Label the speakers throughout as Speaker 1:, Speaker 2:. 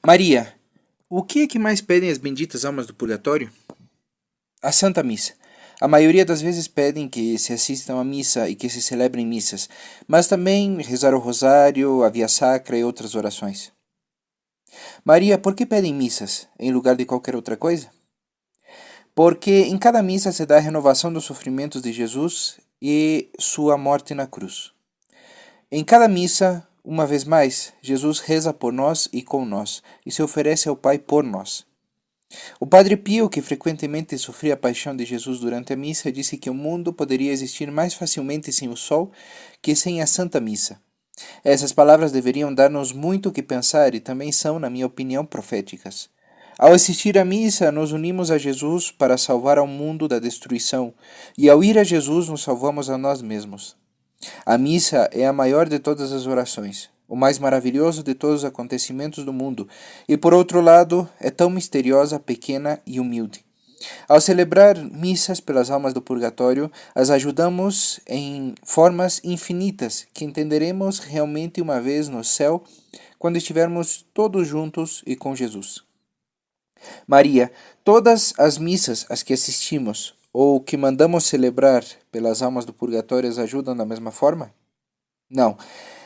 Speaker 1: Maria, o que é que mais pedem as benditas almas do purgatório? A Santa Missa. A maioria das vezes pedem que se assistam à missa e que se celebrem missas, mas também rezar o rosário, a via sacra e outras orações. Maria, por que pedem missas em lugar de qualquer outra coisa? Porque em cada missa se dá a renovação dos sofrimentos de Jesus e sua morte na cruz. Em cada missa, uma vez mais, Jesus reza por nós e com nós, e se oferece ao Pai por nós. O Padre Pio, que frequentemente sofria a paixão de Jesus durante a missa, disse que o mundo poderia existir mais facilmente sem o sol que sem a Santa Missa. Essas palavras deveriam dar-nos muito o que pensar e também são, na minha opinião, proféticas. Ao assistir à missa, nos unimos a Jesus para salvar ao mundo da destruição, e ao ir a Jesus, nos salvamos a nós mesmos. A missa é a maior de todas as orações, o mais maravilhoso de todos os acontecimentos do mundo, e por outro lado, é tão misteriosa, pequena e humilde. Ao celebrar missas pelas almas do purgatório, as ajudamos em formas infinitas que entenderemos realmente uma vez no céu, quando estivermos todos juntos e com Jesus. Maria, todas as missas às que assistimos ou que mandamos celebrar pelas almas do purgatório as ajudam da mesma forma? Não.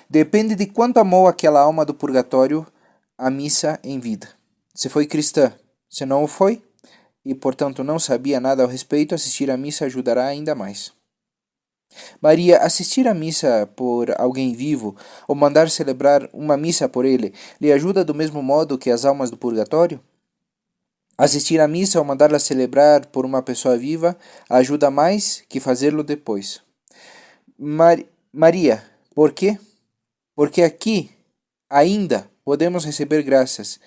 Speaker 1: Depende de quanto amou aquela alma do purgatório a missa em vida. Se foi cristã, se não o foi, e portanto não sabia nada ao respeito, assistir à missa ajudará ainda mais. Maria, assistir à missa por alguém vivo ou mandar celebrar uma missa por ele, lhe ajuda do mesmo modo que as almas do purgatório? Assistir à missa ou mandá-la celebrar por uma pessoa viva ajuda mais que fazê-lo depois. Maria, por quê? Porque aqui ainda podemos receber graças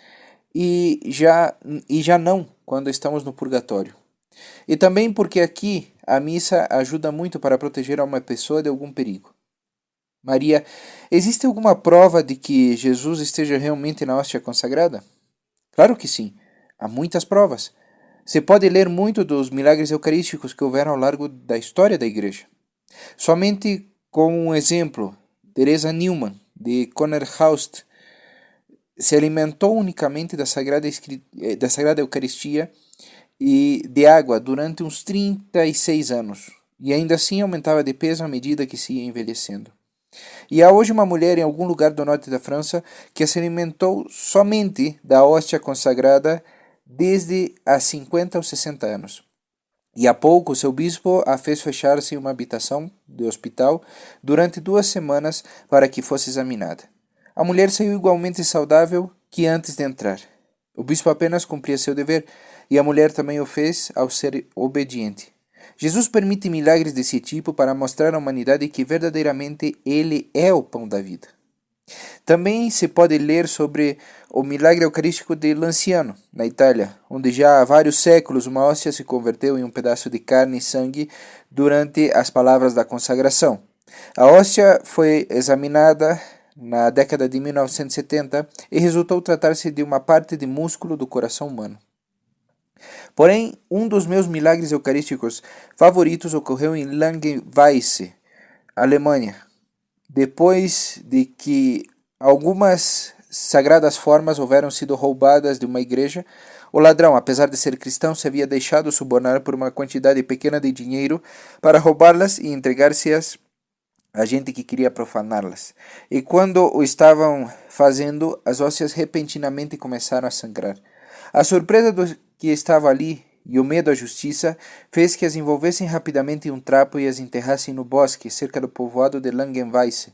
Speaker 1: e já não quando estamos no purgatório. E também porque aqui a missa ajuda muito para proteger uma pessoa de algum perigo. Maria, existe alguma prova de que Jesus esteja realmente na hóstia consagrada? Claro que sim. Há muitas provas. Se pode ler muito dos milagres eucarísticos que houveram ao largo da história da Igreja. Somente com um exemplo, Teresa Neumann, de Connerhaust, se alimentou unicamente da Sagrada Eucaristia e de água durante uns 36 anos, e ainda assim aumentava de peso à medida que se ia envelhecendo. E há hoje uma mulher em algum lugar do norte da França que se alimentou somente da hóstia consagrada desde há 50 ou 60 anos. E há pouco seu bispo a fez fechar-se em uma habitação de hospital durante 2 semanas para que fosse examinada. A mulher saiu igualmente saudável que antes de entrar. O bispo apenas cumpria seu dever, e a mulher também o fez ao ser obediente. Jesus permite milagres desse tipo para mostrar à humanidade que verdadeiramente Ele é o pão da vida. Também se pode ler sobre o milagre eucarístico de Lanciano, na Itália, onde já há vários séculos uma hóstia se converteu em um pedaço de carne e sangue durante as palavras da consagração. A hóstia foi examinada na década de 1970 e resultou tratar-se de uma parte de músculo do coração humano. Porém, um dos meus milagres eucarísticos favoritos ocorreu em Langenweisse, Alemanha, depois de que algumas sagradas formas houveram sido roubadas de uma igreja. O ladrão, apesar de ser cristão, se havia deixado subornar por uma quantidade pequena de dinheiro para roubá-las e entregar-se-as a gente que queria profaná-las. E quando o estavam fazendo, as hóstias repentinamente começaram a sangrar. A surpresa do que estava ali e o medo à justiça fez que as envolvessem rapidamente em um trapo e as enterrassem no bosque, cerca do povoado de Langenweisse.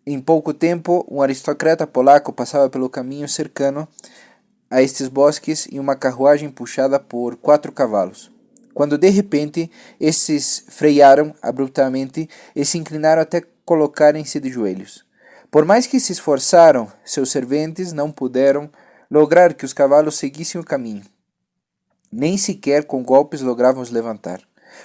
Speaker 1: Em pouco tempo, um aristocrata polaco passava pelo caminho cercano a estes bosques em uma carruagem puxada por 4 cavalos. Quando de repente estes frearam abruptamente e se inclinaram até colocarem-se de joelhos. Por mais que se esforçaram, seus serventes não puderam lograr que os cavalos seguissem o caminho. Nem sequer com golpes logravam os levantar.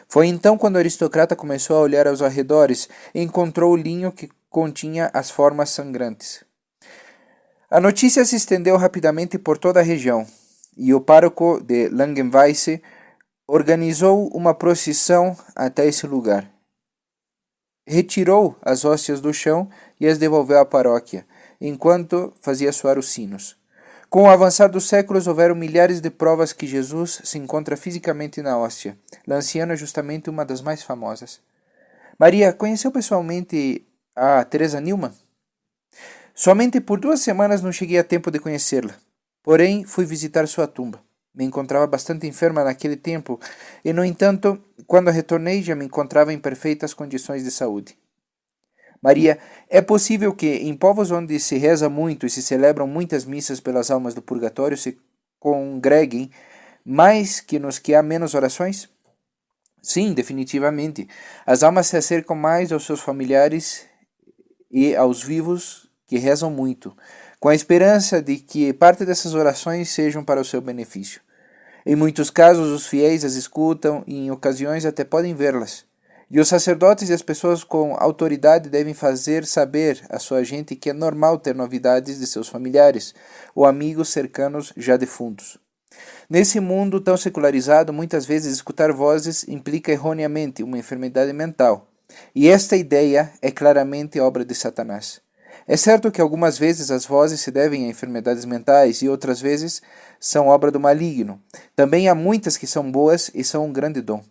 Speaker 1: Foi então quando o aristocrata começou a olhar aos arredores e encontrou o linho que continha as formas sangrantes. A notícia se estendeu rapidamente por toda a região, e o pároco de Langenweisse organizou uma procissão até esse lugar. Retirou as hóstias do chão e as devolveu à paróquia, enquanto fazia soar os sinos. Com o avançar dos séculos, houveram milhares de provas que Jesus se encontra fisicamente na hóstia. Lanciano é justamente uma das mais famosas. Maria conheceu pessoalmente a Teresa Newman? Somente por 2 semanas não cheguei a tempo de conhecê-la. Porém, fui visitar sua tumba. Me encontrava bastante enferma naquele tempo e, no entanto, quando retornei já me encontrava em perfeitas condições de saúde. Maria, é possível que em povos onde se reza muito e se celebram muitas missas pelas almas do purgatório se congreguem mais que nos que há menos orações? Sim, definitivamente. As almas se acercam mais aos seus familiares e aos vivos que rezam muito, com a esperança de que parte dessas orações sejam para o seu benefício. Em muitos casos, os fiéis as escutam e, em ocasiões, até podem vê-las. E os sacerdotes e as pessoas com autoridade devem fazer saber à sua gente que é normal ter novidades de seus familiares ou amigos cercanos já defuntos. Nesse mundo tão secularizado, muitas vezes escutar vozes implica erroneamente uma enfermidade mental. E esta ideia é claramente obra de Satanás. É certo que algumas vezes as vozes se devem a enfermidades mentais e outras vezes são obra do maligno. Também há muitas que são boas e são um grande dom.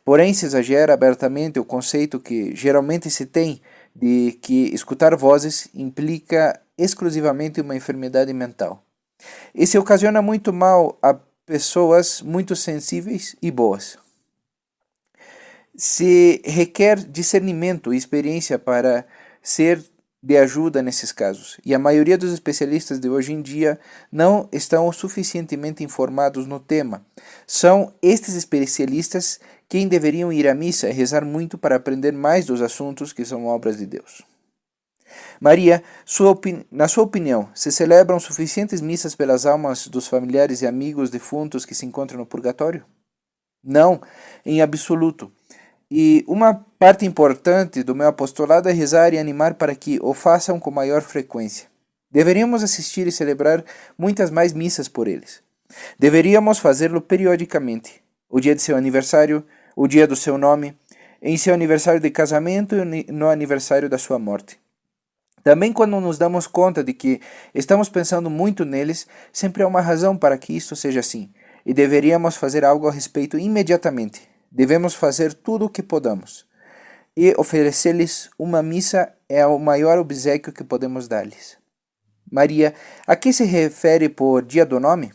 Speaker 1: Porém, se exagera abertamente o conceito que geralmente se tem de que escutar vozes implica exclusivamente uma enfermidade mental. E se ocasiona muito mal a pessoas muito sensíveis e boas. Se requer discernimento e experiência para ser de ajuda nesses casos, e a maioria dos especialistas de hoje em dia não estão suficientemente informados no tema. São estes especialistas quem deveriam ir à missa e rezar muito para aprender mais dos assuntos que são obras de Deus. Maria, na sua opinião, se celebram suficientes missas pelas almas dos familiares e amigos defuntos que se encontram no purgatório? Não, em absoluto. E uma parte importante do meu apostolado é rezar e animar para que o façam com maior frequência. Deveríamos assistir e celebrar muitas mais missas por eles. Deveríamos fazê-lo periodicamente. O dia de seu aniversário, o dia do seu nome, em seu aniversário de casamento e no aniversário da sua morte. Também quando nos damos conta de que estamos pensando muito neles, sempre há uma razão para que isto seja assim, e deveríamos fazer algo a respeito imediatamente. Devemos fazer tudo o que podamos, e oferecer-lhes uma missa é o maior obséquio que podemos dar-lhes. Maria, a que se refere por dia do nome?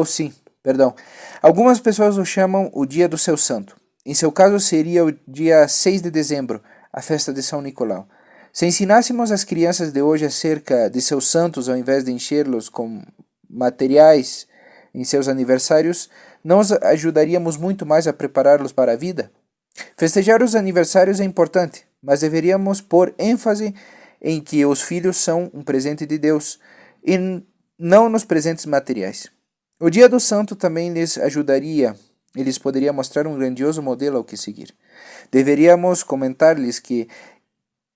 Speaker 1: Sim, perdão. Algumas pessoas o chamam o dia do seu santo. Em seu caso seria o dia 6 de dezembro, a festa de São Nicolau. Se ensinássemos as crianças de hoje acerca de seus santos ao invés de encher-los com materiais em seus aniversários, não os ajudaríamos muito mais a prepará-los para a vida? Festejar os aniversários é importante, mas deveríamos pôr ênfase em que os filhos são um presente de Deus e não nos presentes materiais. O dia do santo também lhes ajudaria, e lhes poderia mostrar um grandioso modelo ao que seguir. Deveríamos comentar-lhes que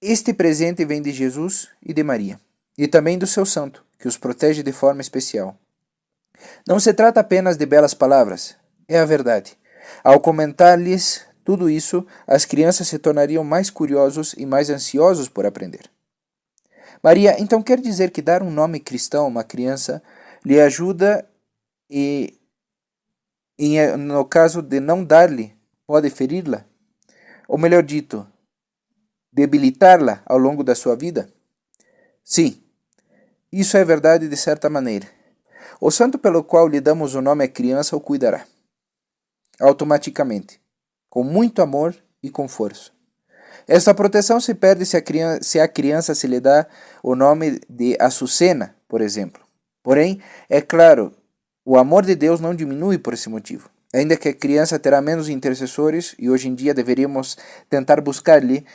Speaker 1: este presente vem de Jesus e de Maria, e também do seu santo, que os protege de forma especial. Não se trata apenas de belas palavras, é a verdade. Ao comentar-lhes tudo isso, as crianças se tornariam mais curiosos e mais ansiosos por aprender. Maria, então quer dizer que dar um nome cristão a uma criança lhe ajuda e no caso de não dar-lhe, pode feri-la? Ou melhor dito, debilitá-la ao longo da sua vida? Sim, isso é verdade de certa maneira. O santo pelo qual lhe damos o nome à criança o cuidará, automaticamente, com muito amor e com força. Esta proteção se perde se a criança se lhe dá o nome de Açucena, por exemplo. Porém, é claro, o amor de Deus não diminui por esse motivo. Ainda que a criança terá menos intercessores, e hoje em dia deveríamos tentar buscar-lhe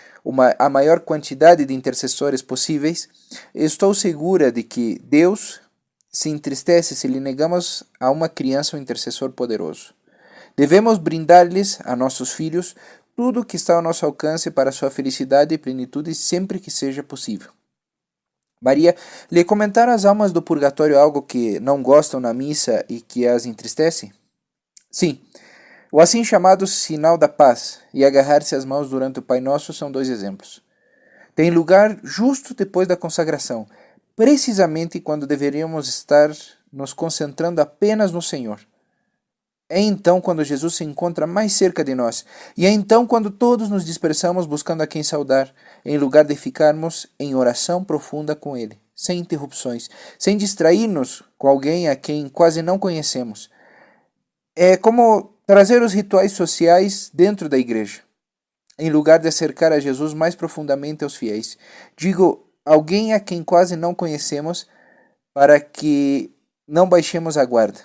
Speaker 1: a maior quantidade de intercessores possíveis, estou segura de que Deus se entristece se lhe negamos a uma criança um intercessor poderoso. Devemos brindar-lhes, a nossos filhos, tudo o que está ao nosso alcance para sua felicidade e plenitude sempre que seja possível. Maria, lhe comentaram as almas do purgatório algo que não gostam na missa e que as entristece? Sim. O assim chamado sinal da paz e agarrar-se às mãos durante o Pai Nosso são 2 exemplos. Tem lugar justo depois da consagração, precisamente quando deveríamos estar nos concentrando apenas no Senhor. É então quando Jesus se encontra mais cerca de nós, e é então quando todos nos dispersamos buscando a quem saudar, em lugar de ficarmos em oração profunda com Ele, sem interrupções, sem distrair-nos com alguém a quem quase não conhecemos. É como trazer os rituais sociais dentro da igreja, em lugar de acercar a Jesus mais profundamente aos fiéis. Digo, alguém a quem quase não conhecemos, para que não baixemos a guarda.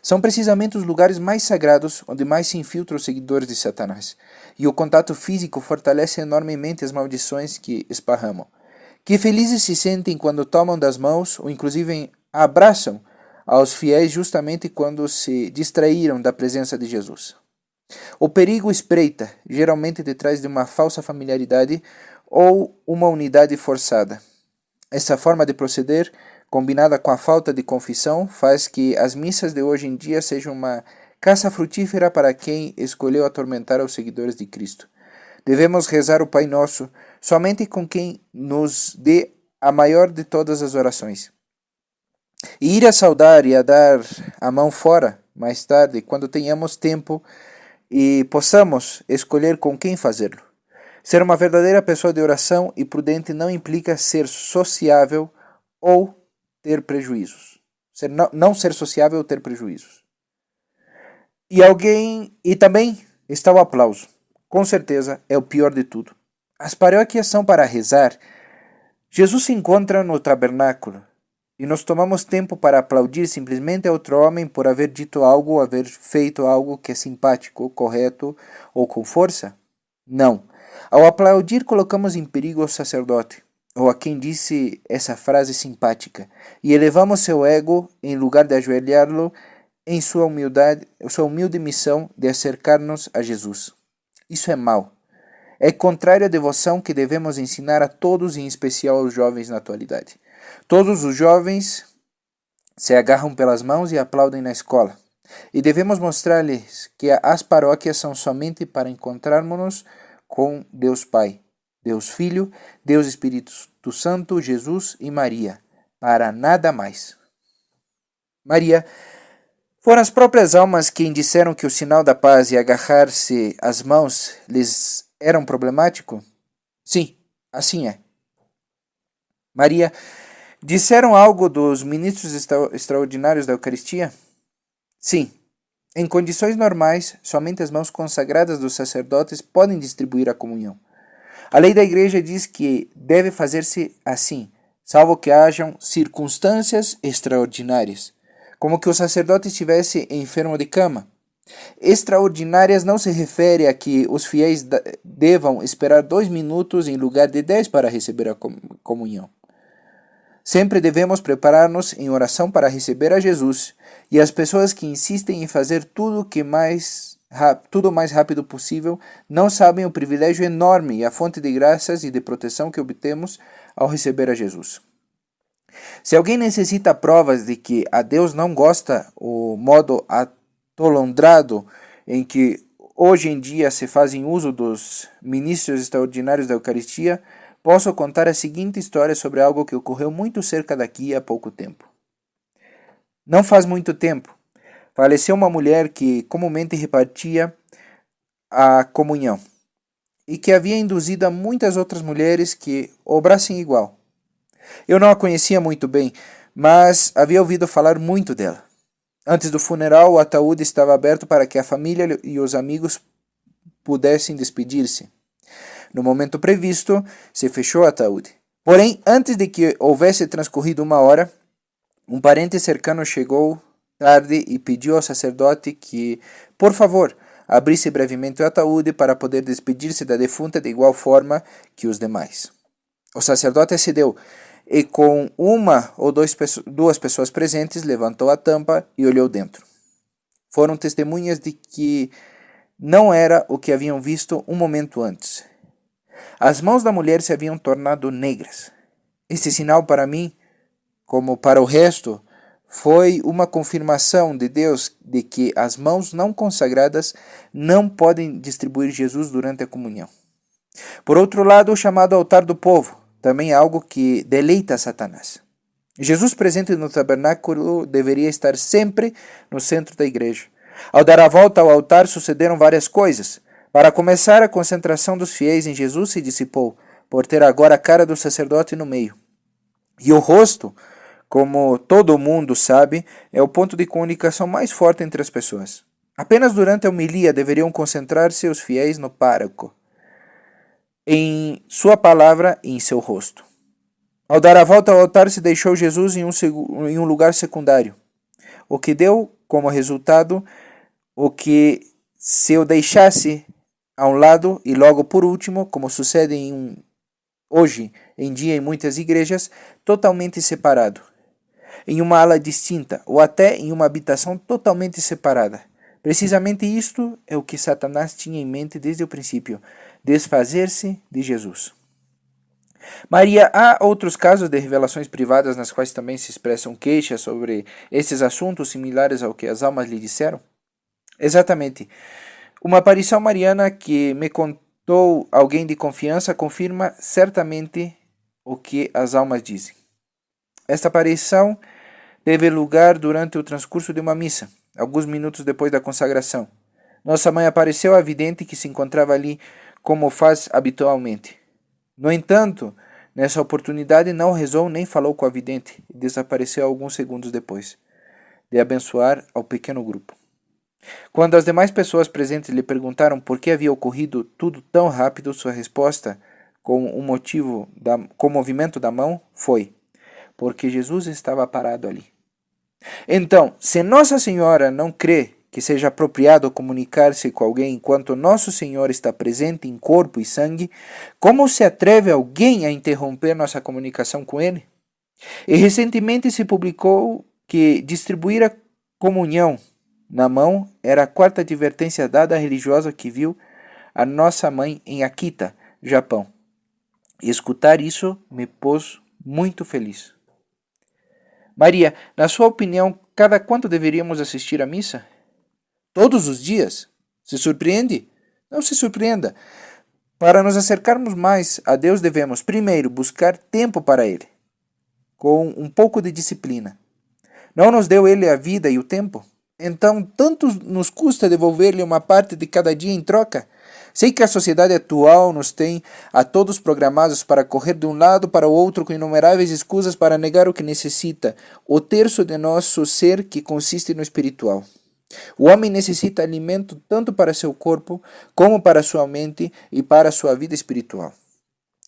Speaker 1: São precisamente os lugares mais sagrados onde mais se infiltram os seguidores de Satanás, e o contato físico fortalece enormemente as maldições que esparramam. Que felizes se sentem quando tomam das mãos ou inclusive abraçam aos fiéis justamente quando se distraíram da presença de Jesus. O perigo espreita, geralmente detrás de uma falsa familiaridade ou uma unidade forçada. Essa forma de proceder, combinada com a falta de confissão, faz que as missas de hoje em dia sejam uma caça frutífera para quem escolheu atormentar os seguidores de Cristo. Devemos rezar o Pai Nosso somente com quem nos dê a maior de todas as orações. E ir a saudar e a dar a mão fora, mais tarde, quando tenhamos tempo e possamos escolher com quem fazê-lo. Ser uma verdadeira pessoa de oração e prudente não implica ser sociável ou ter prejuízos. Não ser sociável ou ter prejuízos. E também está o aplauso. Com certeza é o pior de tudo. As paróquias são para rezar. Jesus se encontra no tabernáculo e nós tomamos tempo para aplaudir simplesmente a outro homem por haver dito algo ou haver feito algo que é simpático, correto ou com força? Não. Ao aplaudir, colocamos em perigo o sacerdote, ou a quem disse essa frase simpática, e elevamos seu ego em lugar de ajoelhá-lo em sua humilde missão de acercar-nos a Jesus. Isso é mau. É contrário à devoção que devemos ensinar a todos, em especial aos jovens na atualidade. Todos os jovens se agarram pelas mãos e aplaudem na escola. E devemos mostrar-lhes que as paróquias são somente para encontrarmos-nos com Deus Pai, Deus Filho, Deus Espírito Santo, Jesus e Maria, para nada mais. Maria, foram as próprias almas quem disseram que o sinal da paz e agarrar-se às mãos lhes era problemático? Sim, assim é. Maria, disseram algo dos ministros extraordinários da Eucaristia? Sim. Em condições normais, somente as mãos consagradas dos sacerdotes podem distribuir a comunhão. A lei da Igreja diz que deve fazer-se assim, salvo que hajam circunstâncias extraordinárias, como que o sacerdote estivesse enfermo de cama. Extraordinárias não se refere a que os fiéis devam esperar 2 minutos em lugar de 10 para receber a comunhão. Sempre devemos preparar-nos em oração para receber a Jesus, e as pessoas que insistem em fazer tudo o mais rápido possível não sabem o privilégio enorme e a fonte de graças e de proteção que obtemos ao receber a Jesus. Se alguém necessita provas de que a Deus não gosta o modo atolondrado em que hoje em dia se fazem uso dos ministros extraordinários da Eucaristia, posso contar a seguinte história sobre algo que ocorreu muito cerca daqui há pouco tempo. Não faz muito tempo, faleceu uma mulher que comumente repartia a comunhão e que havia induzido a muitas outras mulheres que obrassem igual. Eu não a conhecia muito bem, mas havia ouvido falar muito dela. Antes do funeral, o ataúde estava aberto para que a família e os amigos pudessem despedir-se. No momento previsto, se fechou o ataúde. Porém, antes de que houvesse transcorrido 1 hora, um parente cercano chegou tarde e pediu ao sacerdote que, por favor, abrisse brevemente o ataúde para poder despedir-se da defunta de igual forma que os demais. O sacerdote acedeu e, com uma ou duas pessoas presentes, levantou a tampa e olhou dentro. Foram testemunhas de que não era o que haviam visto um momento antes. As mãos da mulher se haviam tornado negras. Este sinal para mim, como para o resto, foi uma confirmação de Deus de que as mãos não consagradas não podem distribuir Jesus durante a comunhão. Por outro lado, o chamado altar do povo, também é algo que deleita a Satanás. Jesus presente no tabernáculo deveria estar sempre no centro da igreja. Ao dar a volta ao altar sucederam várias coisas. Para começar, a concentração dos fiéis em Jesus se dissipou, por ter agora a cara do sacerdote no meio. E o rosto, como todo mundo sabe, é o ponto de comunicação mais forte entre as pessoas. Apenas durante a homilia deveriam concentrar-se os fiéis no pároco, em sua palavra e em seu rosto. Ao dar a volta ao altar, se deixou Jesus em um lugar secundário, o que deu como resultado o que se o deixasse a um lado e logo por último, como sucede hoje em dia em muitas igrejas, totalmente separado, em uma ala distinta ou até em uma habitação totalmente separada. Precisamente isto é o que Satanás tinha em mente desde o princípio, desfazer-se de Jesus. Maria, há outros casos de revelações privadas nas quais também se expressam queixas sobre esses assuntos similares ao que as almas lhe disseram? Exatamente. Uma aparição mariana que me contou alguém de confiança confirma certamente o que as almas dizem. Esta aparição teve lugar durante o transcurso de uma missa, alguns minutos depois da consagração. Nossa mãe apareceu à vidente que se encontrava ali, como faz habitualmente. No entanto, nessa oportunidade não rezou nem falou com a vidente e desapareceu alguns segundos depois de abençoar ao pequeno grupo. Quando as demais pessoas presentes lhe perguntaram por que havia ocorrido tudo tão rápido, sua resposta, com o movimento da mão, foi: porque Jesus estava parado ali. Então, se Nossa Senhora não crê que seja apropriado comunicar-se com alguém enquanto Nosso Senhor está presente em corpo e sangue, como se atreve alguém a interromper nossa comunicação com Ele? E recentemente se publicou que distribuir a comunhão na mão era a quarta advertência dada à religiosa que viu a nossa mãe em Akita, Japão. E escutar isso me pôs muito feliz. Maria, na sua opinião, cada quanto deveríamos assistir à missa? Todos os dias? Se surpreende? Não se surpreenda. Para nos acercarmos mais a Deus, devemos, primeiro, buscar tempo para Ele, com um pouco de disciplina. Não nos deu Ele a vida e o tempo? Então, tanto nos custa devolver-lhe uma parte de cada dia em troca? Sei que a sociedade atual nos tem a todos programados para correr de um lado para o outro com inumeráveis escusas para negar o que necessita, o terço de nosso ser que consiste no espiritual. O homem necessita alimento tanto para seu corpo, como para sua mente e para sua vida espiritual.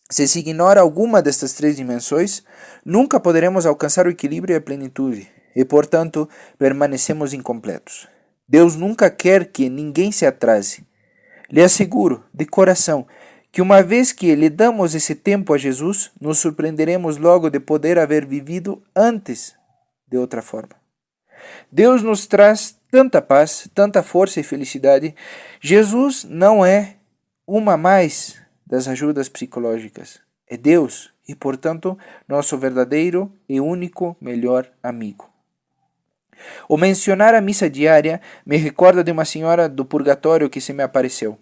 Speaker 1: Se se ignora alguma destas três dimensões, nunca poderemos alcançar o equilíbrio e a plenitude, e, portanto, permanecemos incompletos. Deus nunca quer que ninguém se atrase. Lhe asseguro, de coração, que uma vez que lhe damos esse tempo a Jesus, nos surpreenderemos logo de poder haver vivido antes de outra forma. Deus nos traz tanta paz, tanta força e felicidade. Jesus não é uma mais das ajudas psicológicas. É Deus e, portanto, nosso verdadeiro e único melhor amigo. O mencionar a missa diária me recorda de uma senhora do purgatório que se me apareceu.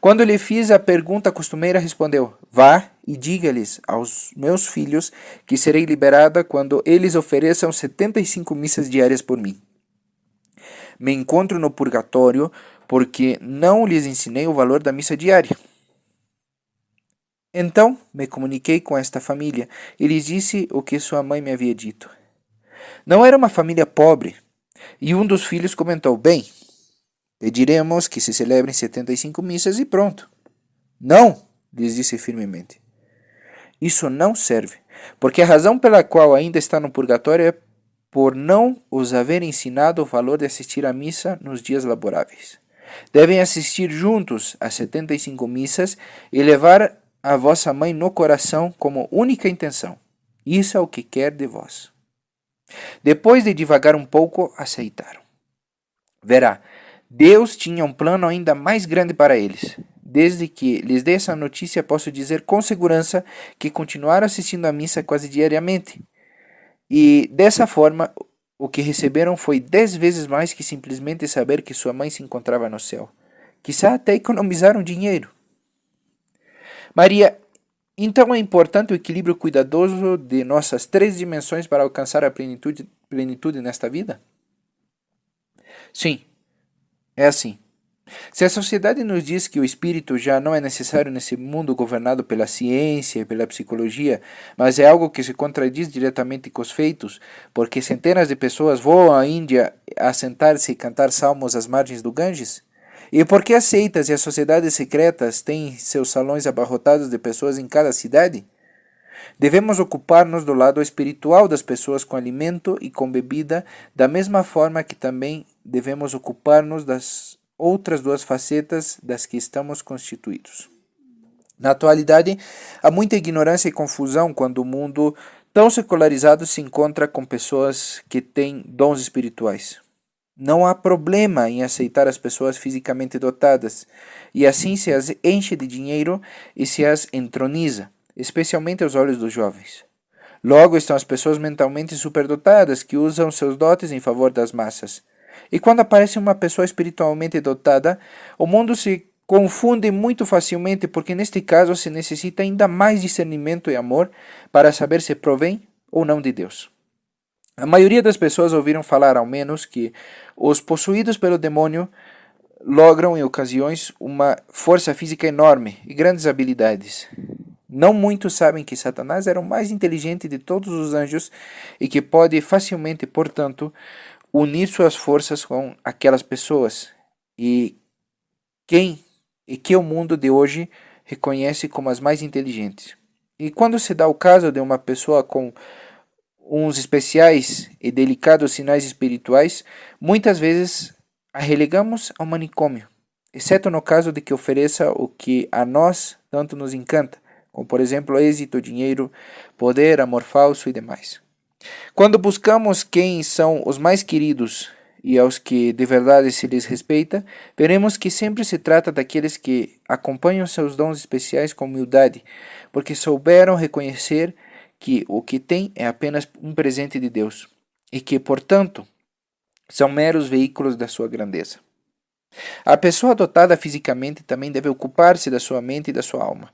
Speaker 1: Quando lhe fiz a pergunta costumeira, respondeu: vá e diga-lhes aos meus filhos que serei liberada quando eles ofereçam 75 missas diárias por mim. Me encontro no purgatório porque não lhes ensinei o valor da missa diária. Então me comuniquei com esta família e lhes disse o que sua mãe me havia dito. Não era uma família pobre, e um dos filhos comentou: bem, pediremos que se celebrem 75 missas e pronto. Não, lhes disse firmemente. Isso não serve, porque a razão pela qual ainda está no purgatório é por não os haver ensinado o valor de assistir à missa nos dias laboráveis. Devem assistir juntos às 75 missas e levar a vossa mãe no coração como única intenção. Isso é o que quer de vós. Depois de divagar um pouco, aceitaram. Verá, Deus tinha um plano ainda mais grande para eles. Desde que lhes dei essa notícia, posso dizer com segurança que continuaram assistindo à missa quase diariamente. E dessa forma, o que receberam foi 10 vezes mais que simplesmente saber que sua mãe se encontrava no céu. Quizá até economizaram dinheiro. Maria, Então é importante o equilíbrio cuidadoso de nossas três dimensões para alcançar a plenitude nesta vida? Sim, é assim. Se a sociedade nos diz que o espírito já não é necessário nesse mundo governado pela ciência e pela psicologia, mas é algo que se contradiz diretamente com os feitos, porque centenas de pessoas voam à Índia a sentar-se e cantar salmos às margens do Ganges? E por que as seitas e as sociedades secretas têm seus salões abarrotados de pessoas em cada cidade? Devemos ocupar-nos do lado espiritual das pessoas com alimento e com bebida, da mesma forma que também devemos ocupar-nos das outras duas facetas das que estamos constituídos. Na atualidade, há muita ignorância e confusão quando o mundo tão secularizado se encontra com pessoas que têm dons espirituais. Não há problema em aceitar as pessoas fisicamente dotadas, e assim se as enche de dinheiro e se as entroniza, especialmente aos olhos dos jovens. Logo estão as pessoas mentalmente superdotadas que usam seus dotes em favor das massas. E quando aparece uma pessoa espiritualmente dotada, o mundo se confunde muito facilmente porque neste caso se necessita ainda mais discernimento e amor para saber se provém ou não de Deus. A maioria das pessoas ouviram falar, ao menos, que os possuídos pelo demônio logram em ocasiões uma força física enorme e grandes habilidades. Não muitos sabem que Satanás era o mais inteligente de todos os anjos e que pode facilmente, portanto, unir suas forças com aquelas pessoas e que o mundo de hoje reconhece como as mais inteligentes. E quando se dá o caso de uma pessoa com uns especiais e delicados sinais espirituais, muitas vezes a relegamos ao manicômio, exceto no caso de que ofereça o que a nós tanto nos encanta, como por exemplo êxito, dinheiro, poder, amor falso e demais. Quando buscamos quem são os mais queridos e aos que de verdade se lhes respeita, veremos que sempre se trata daqueles que acompanham seus dons especiais com humildade, porque souberam reconhecer que o que têm é apenas um presente de Deus e que, portanto, são meros veículos da sua grandeza. A pessoa dotada fisicamente também deve ocupar-se da sua mente e da sua alma.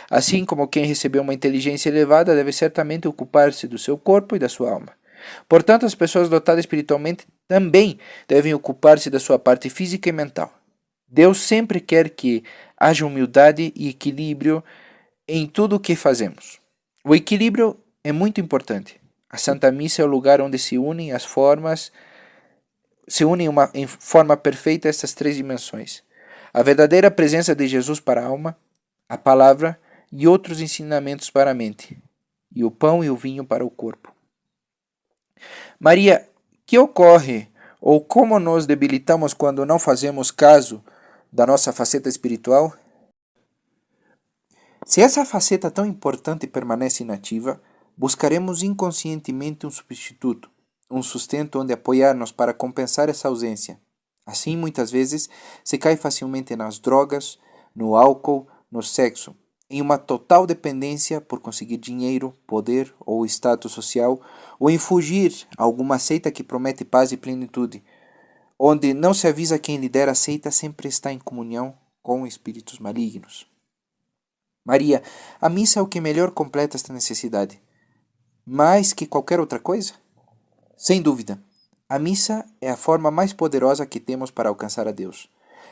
Speaker 1: Assim como quem recebeu uma inteligência elevada deve certamente ocupar-se do seu corpo e da sua alma. Portanto, as pessoas dotadas espiritualmente também devem ocupar-se da sua parte física e mental. Deus sempre quer que haja humildade e equilíbrio em tudo o que fazemos. O equilíbrio é muito importante. A Santa Missa é o lugar onde se unem em forma perfeita essas três dimensões. A verdadeira presença de Jesus para a alma, a palavra e outros ensinamentos para a mente, e o pão e o vinho para o corpo. Maria, que ocorre ou como nos debilitamos quando não fazemos caso da nossa faceta espiritual? Se essa faceta tão importante permanece inativa, buscaremos inconscientemente um substituto, um sustento onde apoiar-nos para compensar essa ausência. Assim, muitas vezes, se cai facilmente nas drogas, no álcool, no sexo, em uma total dependência por conseguir dinheiro, poder ou status social, ou em fugir a alguma seita que promete paz e plenitude, onde não se avisa quem lidera a seita sempre está em comunhão com espíritos malignos. Maria, a missa é o que melhor completa esta necessidade. Mais que qualquer outra coisa? Sem dúvida. A missa é a forma mais poderosa que temos para alcançar a Deus.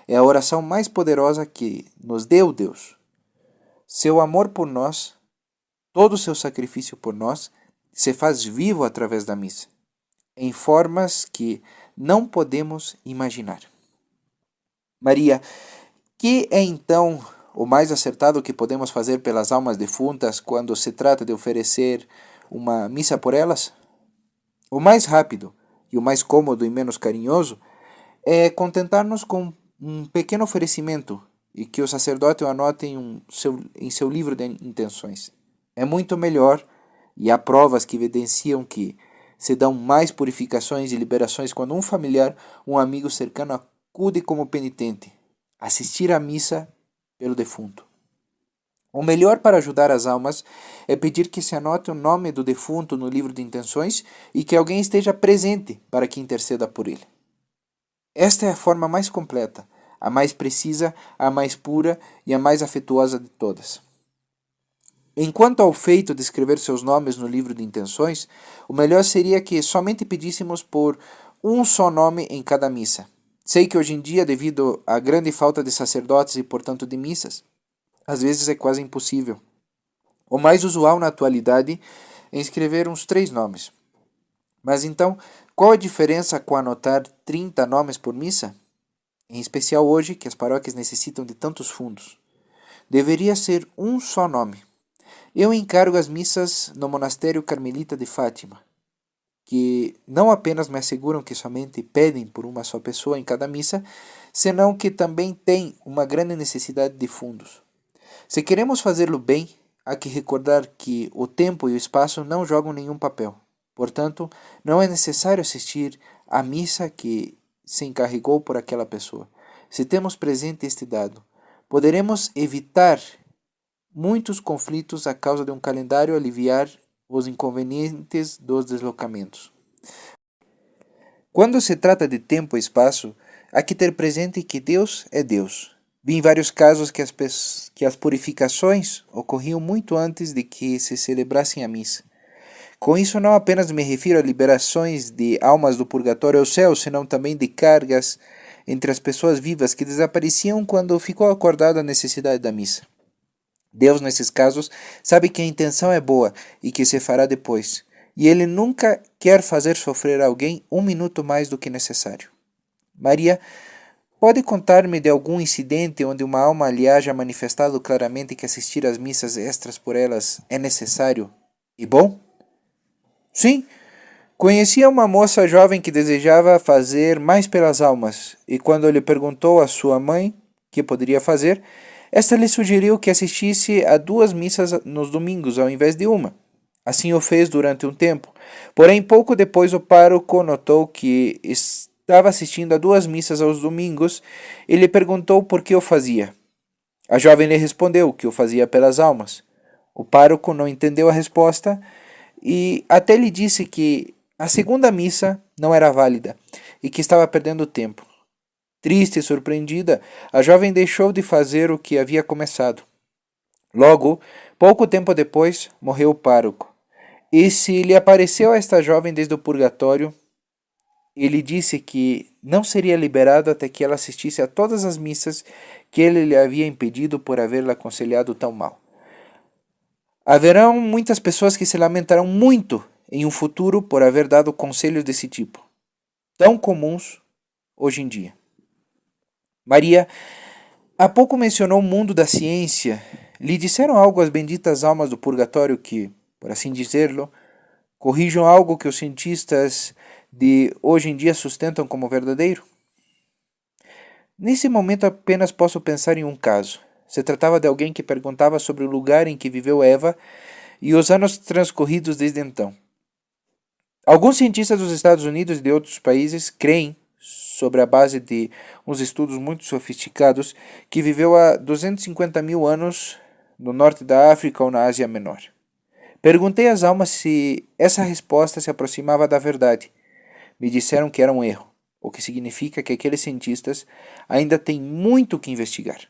Speaker 1: É a oração mais poderosa que nos deu Deus. Seu amor por nós, todo o seu sacrifício por nós, se faz vivo através da missa, em formas que não podemos imaginar. Maria, que é então o mais acertado que podemos fazer pelas almas defuntas quando se trata de oferecer uma missa por elas? O mais rápido e o mais cômodo e menos carinhoso é contentar-nos com um pequeno oferecimento e que o sacerdote o anote em seu livro de intenções. É muito melhor, e há provas que evidenciam que se dão mais purificações e liberações quando um familiar, um amigo cercano acude como penitente, assistir à missa pelo defunto. O melhor para ajudar as almas é pedir que se anote o nome do defunto no livro de intenções e que alguém esteja presente para que interceda por ele. Esta é a forma mais completa, a mais precisa, a mais pura e a mais afetuosa de todas. Enquanto ao feito de escrever seus nomes no livro de intenções, o melhor seria que somente pedíssemos por um só nome em cada missa. Sei que hoje em dia, devido à grande falta de sacerdotes e, portanto, de missas, às vezes é quase impossível. O mais usual na atualidade é escrever uns 3 nomes. Mas então, qual a diferença com anotar 30 nomes por missa? Em especial hoje, que as paróquias necessitam de tantos fundos. Deveria ser um só nome. Eu encargo as missas no Monastério Carmelita de Fátima, que não apenas me asseguram que somente pedem por uma só pessoa em cada missa, senão que também têm uma grande necessidade de fundos. Se queremos fazê-lo bem, há que recordar que o tempo e o espaço não jogam nenhum papel. Portanto, não é necessário assistir à missa que se encarregou por aquela pessoa. Se temos presente este dado, poderemos evitar muitos conflitos a causa de um calendário aliviar os inconvenientes dos deslocamentos. Quando se trata de tempo e espaço, há que ter presente que Deus é Deus. Vi em vários casos que as purificações ocorriam muito antes de que se celebrassem a missa. Com isso, não apenas me refiro a liberações de almas do purgatório ao céu, senão também de cargas entre as pessoas vivas que desapareciam quando ficou acordada a necessidade da missa. Deus, nesses casos, sabe que a intenção é boa e que se fará depois, e Ele nunca quer fazer sofrer alguém um minuto mais do que necessário. Maria, pode contar-me de algum incidente onde uma alma lhe haja manifestado claramente que assistir às missas extras por elas é necessário e bom? Sim, conhecia uma moça jovem que desejava fazer mais pelas almas, e quando lhe perguntou a sua mãe o que poderia fazer, esta lhe sugeriu que assistisse a 2 missas nos domingos ao invés de uma. Assim o fez durante um tempo. Porém, pouco depois o pároco notou que estava assistindo a 2 missas aos domingos e lhe perguntou por que o fazia. A jovem lhe respondeu que o fazia pelas almas. O pároco não entendeu a resposta e até lhe disse que a segunda missa não era válida e que estava perdendo tempo. Triste e surpreendida, a jovem deixou de fazer o que havia começado. Logo, pouco tempo depois, morreu o pároco. E se lhe apareceu a esta jovem desde o purgatório, ele disse que não seria liberado até que ela assistisse a todas as missas que ele lhe havia impedido por haver-la aconselhado tão mal. Haverão muitas pessoas que se lamentarão muito em um futuro por haver dado conselhos desse tipo, tão comuns hoje em dia. Maria, há pouco mencionou o mundo da ciência. Lhe disseram algo as benditas almas do purgatório que, por assim dizer-lo, corrijam algo que os cientistas de hoje em dia sustentam como verdadeiro? Nesse momento apenas posso pensar em um caso. Se tratava de alguém que perguntava sobre o lugar em que viveu Eva e os anos transcorridos desde então. Alguns cientistas dos Estados Unidos e de outros países creem, sobre a base de uns estudos muito sofisticados, que viveu há 250 mil anos no norte da África ou na Ásia Menor. Perguntei às almas se essa resposta se aproximava da verdade. Me disseram que era um erro, o que significa que aqueles cientistas ainda têm muito que investigar.